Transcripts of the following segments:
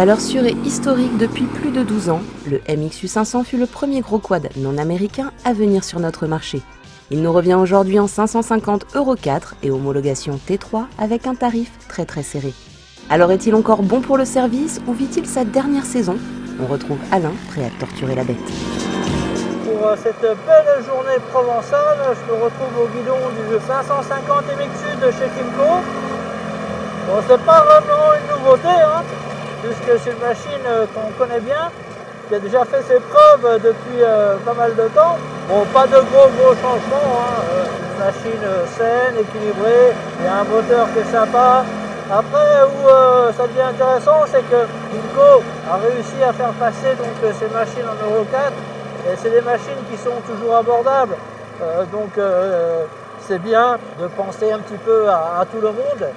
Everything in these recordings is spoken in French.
Valeur sûre et historique depuis plus de 12 ans, le MXU 500 fut le premier gros quad non américain à venir sur notre marché. Il nous revient aujourd'hui en 550 Euro 4 et homologation T3 avec un tarif très serré. Alors est-il encore bon pour le service ou vit-il sa dernière saison? On retrouve Alain, prêt à torturer la bête. Pour cette belle journée provençale, je me retrouve au guidon du 550 MXU de chez Kymco. Bon, c'est pas vraiment une nouveauté, puisque c'est une machine qu'on connaît bien, qui a déjà fait ses preuves depuis pas mal de temps. Bon, pas de gros changements, une machine saine, équilibrée, il y a un moteur qui est sympa. Après, où ça devient intéressant, c'est que Kymco a réussi à faire passer donc, ces machines en Euro 4, et c'est des machines qui sont toujours abordables. C'est bien de penser un petit peu à tout le monde.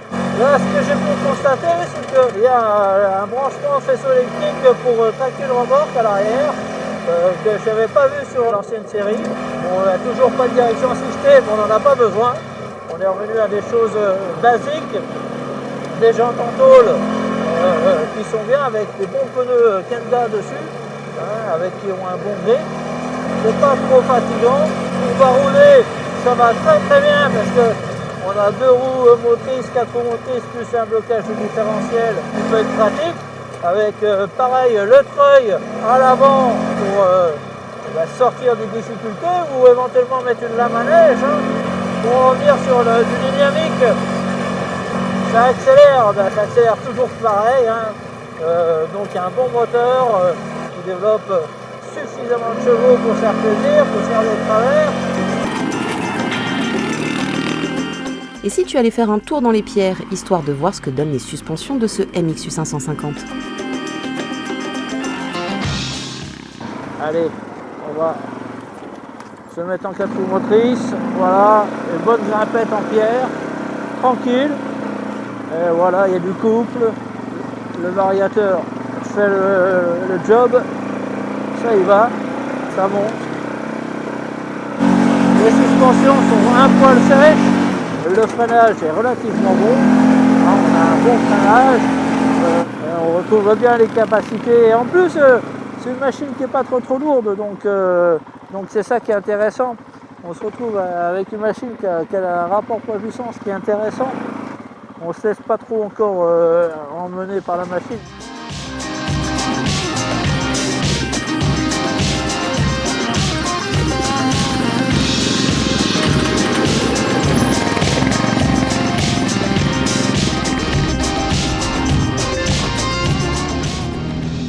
Là, ce que j'ai pu constater, c'est qu'il y a un branchement faisceau électrique pour tracter le remorque à l'arrière, que je n'avais pas vu sur l'ancienne série. Bon, il n'y a toujours pas de direction assistée, mais on n'en a pas besoin. On est revenu à des choses basiques, des jantes en tôle qui sont bien, avec des bons pneus Kenda dessus, qui ont un bon gré. C'est pas trop fatigant. On va rouler, ça va très bien parce que on a 2 roues motrices, 4 roues motrices, plus un blocage de différentiel qui peut être pratique. Avec pareil le treuil à l'avant pour sortir des difficultés ou éventuellement mettre une lame à neige pour revenir sur du dynamique. Ça accélère toujours pareil. Donc il y a un bon moteur qui développe suffisamment de chevaux pour faire plaisir, pour faire des travers. Et si tu allais faire un tour dans les pierres, histoire de voir ce que donnent les suspensions de ce MXU 550? Allez, on va se mettre en 4 roues motrices. Voilà, une bonne grimpette en pierre, tranquille. Et voilà, il y a du couple. Le variateur fait le job. Ça y va, ça monte. Les suspensions sont un poil sèches. Le freinage est relativement bon. On a un bon freinage. On retrouve bien les capacités. Et en plus, c'est une machine qui n'est pas trop lourde. Donc c'est ça qui est intéressant. On se retrouve avec une machine qui a un rapport poids-puissance qui est intéressant. On ne se laisse pas trop encore emmener par la machine.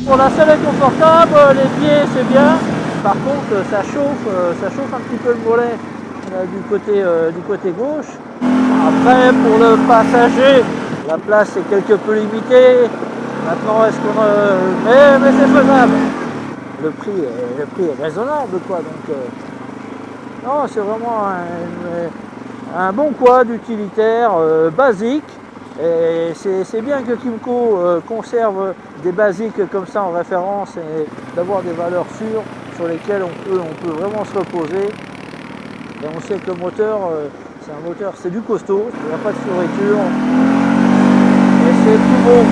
Pour la selle est confortable, les pieds c'est bien. Par contre ça chauffe un petit peu le mollet du côté gauche. Après pour le passager, la place est quelque peu limitée. Maintenant est-ce qu'on mais c'est faisable. Le prix est raisonnable quoi. Donc non, c'est vraiment un bon quad utilitaire basique. Et c'est bien que Kymco conserve des basiques comme ça en référence et d'avoir des valeurs sûres sur lesquelles on peut vraiment se reposer. Et on sait que le moteur, c'est du costaud, il n'y a pas de fioriture et c'est tout beau.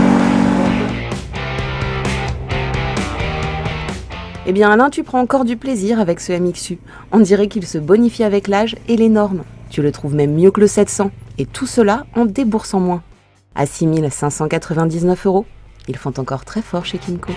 Eh bien Alain, tu prends encore du plaisir avec ce MXU. On dirait qu'il se bonifie avec l'âge et les normes. Tu le trouves même mieux que le 700. Et tout cela en déboursant moins. À 6 599 €, ils font encore très fort chez Kymco.